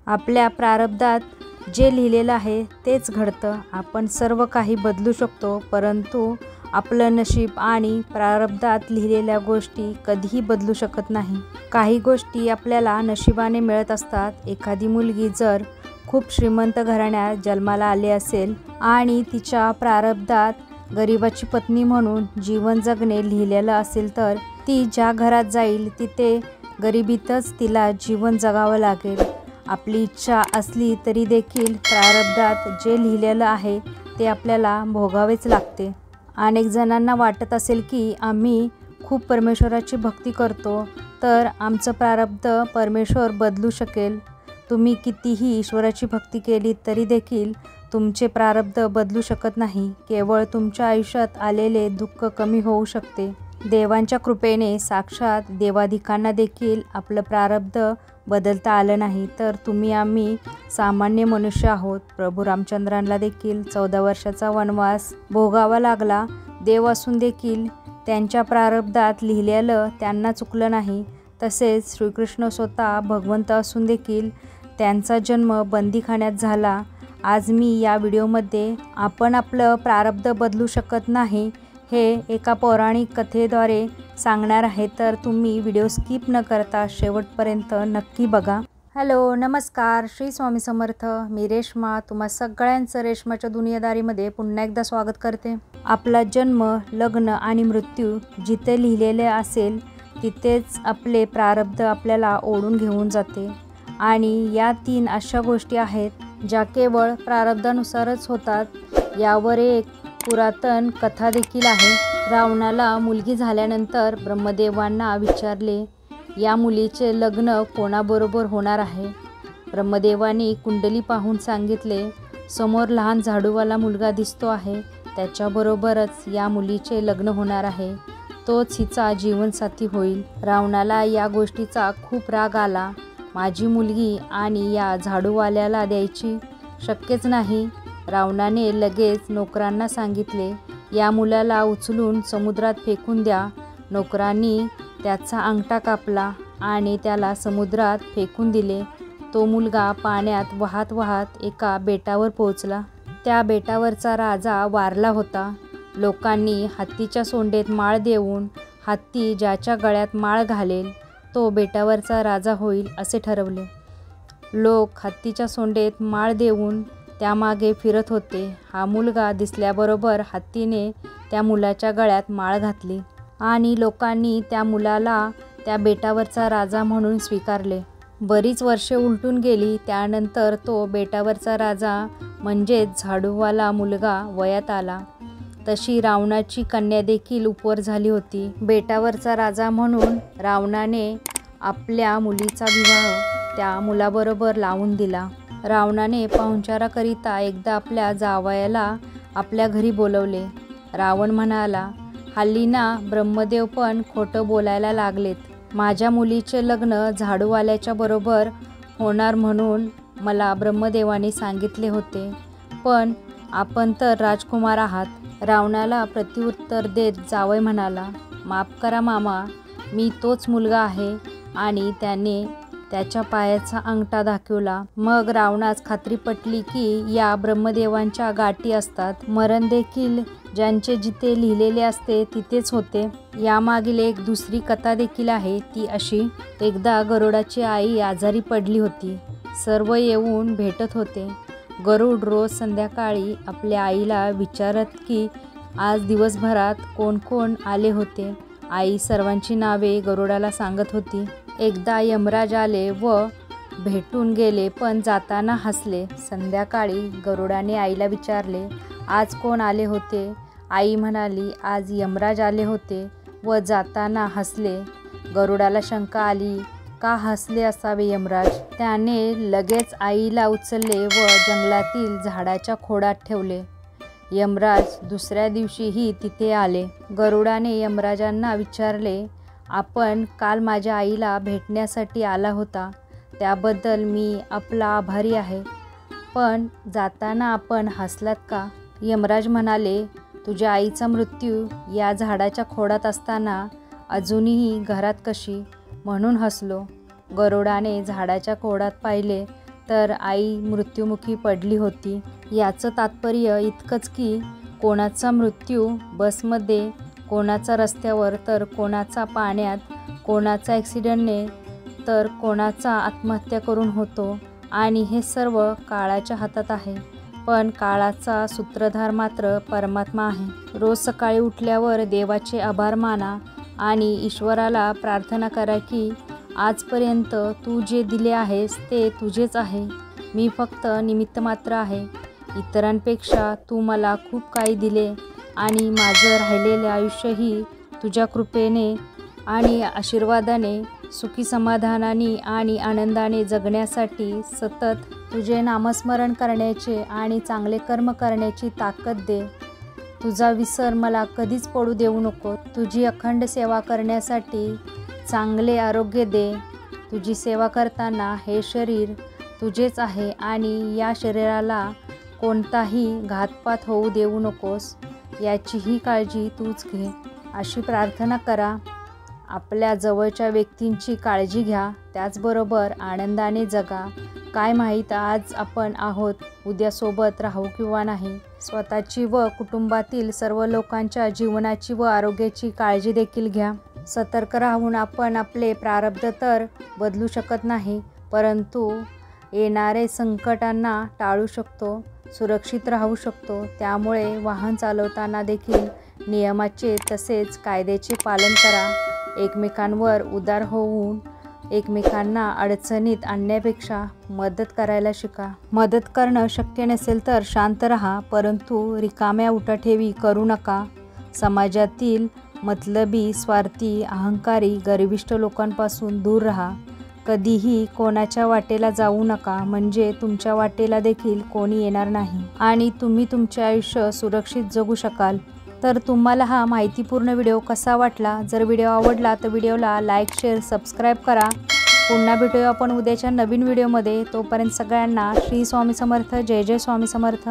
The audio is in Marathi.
आपल्या प्रारब्धात जे लिहिलेलं आहे तेच घडतं. आपण सर्व काही बदलू शकतो, परंतु आपलं नशीब आणि प्रारब्धात लिहिलेल्या गोष्टी कधीही बदलू शकत नाही. काही गोष्टी आपल्याला नशिबाने मिळत असतात. एखादी मुलगी जर खूप श्रीमंत घराण्यात जन्माला आली असेल आणि तिच्या प्रारब्धात गरिबाची पत्नी म्हणून जीवन जगणे लिहिलेलं असेल, तर ती ज्या घरात जाईल तिथे गरिबीतच तिला जीवन जगावं लागेल. आपली इच्छा असली तरी देखील प्रारब्धात जे लिहिलेलं आहे ते आपल्याला भोगावेच लागते. अनेक जणांना वाटत असेल की आम्ही खूप परमेश्वराची भक्ती करतो तर आमचं प्रारब्ध परमेश्वर बदलू शकेल. तुम्ही कितीही ईश्वराची भक्ती केली तरी देखील तुमचे प्रारब्ध बदलू शकत नाही. केवळ तुमच्या आयुष्यात आलेले दुःख कमी होऊ शकते. देवांच्या कृपेने साक्षात देवाधिकांना देखील आपलं प्रारब्ध बदलता आलं नाही, तर आम्ही सामान्य मनुष्य आहोत. प्रभू रामचंद्रांना देखील 14 वर्षाचा वनवास भोगावा लागला. देव असून देखील त्यांच्या प्रारब्धात लिहिलेलं त्यांना चुकलं नाही. तसेच श्रीकृष्ण स्वतः भगवंत असून देखील त्यांचा जन्म बंदीखान्यात झाला. आज मी या व्हिडिओमध्ये आपण आपलं प्रारब्ध बदलू शकत नाही हे एका पौराणिक कथेद्वारे सांगणार आहे, तर तुम्ही व्हिडिओ स्किप न करता शेवटपर्यंत नक्की बघा. हॅलो, नमस्कार, श्री स्वामी समर्थ. मी रेश्मा तुम्हा सगळ्यांचं रेश्माच्या दुनियादारीमध्ये पुन्हा एकदा स्वागत करते. आपला जन्म, लग्न आणि मृत्यू जिथे लिहिलेले असेल तिथेच आपले प्रारब्ध आपल्याला ओढून घेऊन जाते. आणि या 3 अशा गोष्टी आहेत ज्या केवळ प्रारब्धानुसारच होतात. यावर एक पुरातन कथा देखील आहे. रावणाला मुलगी झाल्यानंतर ब्रह्मदेवांना विचारले, या मुलीचे लग्न कोणाबरोबर होणार आहे? ब्रह्मदेवांनी कुंडली पाहून सांगितले, समोर लहान झाडूवाला मुलगा दिसतो आहे, त्याच्याबरोबरच या मुलीचे लग्न होणार आहे. तोच हिचा जीवनसाथी होईल. रावणाला या गोष्टीचा खूप राग आला. माझी मुलगी आणि या झाडूवाल्याला द्यायची शक्यच नाही. रावणाने लगेच नोकरांना सांगितले, या मुलाला उचलून समुद्रात फेकून द्या. नोकरांनी त्याचा अंगठा कापला आणि त्याला समुद्रात फेकून दिले. तो मुलगा पाण्यात वाहत वाहत एका बेटावर पोहोचला. त्या बेटावरचा राजा वारला होता. लोकांनी हत्तीच्या सोंडेत माळ देऊन हत्ती ज्याच्या गळ्यात माळ घालेल तो बेटावरचा राजा होईल असे ठरवले. लोक हत्तीच्या सोंडेत माळ देऊन त्यामागे फिरत होते. हा मुलगा दिसल्याबरोबर हत्तीने त्या मुलाच्या गळ्यात माळ घातली आणि लोकांनी त्या मुलाला त्या बेटावरचा राजा म्हणून स्वीकारले. बरीच वर्षे उलटून गेली. त्यानंतर तो बेटावरचा राजा म्हणजेच झाडूवाला मुलगा वयात आला. तशी रावणाची कन्या देखील उपवर झाली होती. बेटावरचा राजा म्हणून रावणाने आपल्या मुलीचा विवाह त्या मुलाबरोबर लावून दिला. रावणाने पाहुणचाराकरिता एकदा आपल्या जावयाला आपल्या घरी बोलवले. रावण म्हणाला, हल्ली ना ब्रह्मदेव पण खोटं बोलायला लागलेत. माझ्या मुलीचे लग्न झाडूवाल्याच्या बरोबर होणार म्हणून मला ब्रह्मदेवाने सांगितले होते, पण आपण तर राजकुमार आहात. रावणाला प्रत्युत्तर देत जावई म्हणाला, माफ करा मामा, मी तोच मुलगा आहे. आणि त्याने त्याच्या पायाचा अंगठा दाखवला. मग रावणास खात्री पटली की या ब्रह्मदेवांच्या गाठी असतात. मरण देखील ज्यांचे जिथे लिहिलेले असते तिथेच होते. यामागील एक दुसरी कथा देखील आहे. ती अशी, एकदा गरुडाची आई आजारी पडली होती. सर्व येऊन भेटत होते. गरुड रोज संध्याकाळी आपल्या आईला विचारत की आज दिवसभरात कोण कोण आले होते. आई सर्वांची नावे गरुडाला सांगत होती. एकदा यमराज आले व भेटून गेले, पण जाताना हसले. संध्याकाळी गरुडाने आईला विचारले, आज कोण आले होते? आई म्हणाली, आज यमराज आले होते व जाताना हसले. गरुडाला शंका आली, का हसले असावे यमराज? त्याने लगेच आईला उचलले व जंगलातील झाडाच्या खोडात ठेवले. यमराज दुसऱ्या दिवशीही तिथे आले. गरुडाने यमराजांना विचारले, आपण काल माझ्या आईला भेटण्यासाठी आला होता, त्याबद्दल मी आपला आभारी आहे, पण जाताना आपण हसलात का? यमराज म्हणाले, तुझ्या आईचा मृत्यू या झाडाच्या खोडात असताना अजूनही घरात कशी, म्हणून हसलो. गरुडाने झाडाच्या खोडात पाहिले तर आई मृत्युमुखी पडली होती। याचं तात्पर्य इतकंच की कोणाचा मृत्यू बसमध्ये, कोणाचा रस्त्यावर, तर कोणाचा पाण्यात, कोणाचा ॲक्सिडेंटने, तर कोणाचा आत्महत्या करून होतो आणि हे सर्व काळाच्या हातात आहे। पण काळाचा सूत्रधार मात्र परमात्मा आहे। रोज सकाळी उठल्यावर देवाचे आभार माना आणि ईश्वराला प्रार्थना करा की आजपर्यंत तू जे दिले आहेस ते तुझेच आहे, मी फक्त निमित्त मात्र आहे। इतरांपेक्षा तू मला खूप काही दिले आणि माझं राहिलेले आयुष्यही तुझ्या कृपेने आणि आशीर्वादाने सुखी समाधानाने आणि आनंदाने जगण्यासाठी सतत तुझे नामस्मरण करण्याचे आणि चांगले कर्म करण्याची ताकद दे। तुझा विसर मला कधीच पडू देऊ नको। तुझी अखंड सेवा करण्यासाठी चांगले आरोग्य दे। तुझी सेवा करताना हे शरीर तुझेच आहे आणि या शरीराला कोणताही घातपात होऊ देऊ नकोस, याचीही काळजी तूच घे, अशी प्रार्थना करा। आपल्या जवळच्या व्यक्तींची काळजी घ्या, त्याचबरोबर आनंदाने जगा। काय माहीत आज आपण आहोत, उद्या सोबत राहू किंवा नाही। स्वतःची व कुटुंबातील सर्व लोकांच्या जीवनाची व आरोग्याची काळजी देखील घ्या। सतर्क राहून आपण आपले प्रारब्ध तर बदलू शकत नाही, परंतु येणारे संकटांना टाळू शकतो, सुरक्षित राहू शकतो। त्यामुळे वाहन चालवताना देखील नियमाचे तसेच कायद्याचे पालन करा। एकमेकांवर उदार होऊन एकमेकांना अडचणीत आणण्यापेक्षा मदत करायला शिका। मदत करणं शक्य नसेल तर शांत राहा, परंतु रिकाम्या उठाठेवी करू नका। समाजातील मतलबी, स्वार्थी, अहंकारी, गर्विष्ठ लोकांपासून दूर राहा। कधीही कोणाच्या वाटेला जाऊ नका, म्हणजे तुमच्या वाटेला देखील कोणी येणार नाही आणि तुम्ही तुमचे आयुष्य सुरक्षित जगू शकाल। तर तुम्हाला हा माहितीपूर्ण व्हिडिओ कसा वाटला? जर व्हिडिओ आवडला तर व्हिडिओला लाईक, शेअर, सबस्क्राईब करा। पुन्हा भेटूया आपण उद्याच्या नवीन व्हिडिओमध्ये। तोपर्यंत सगळ्यांना श्री स्वामी समर्थ, जय जय स्वामी समर्थ।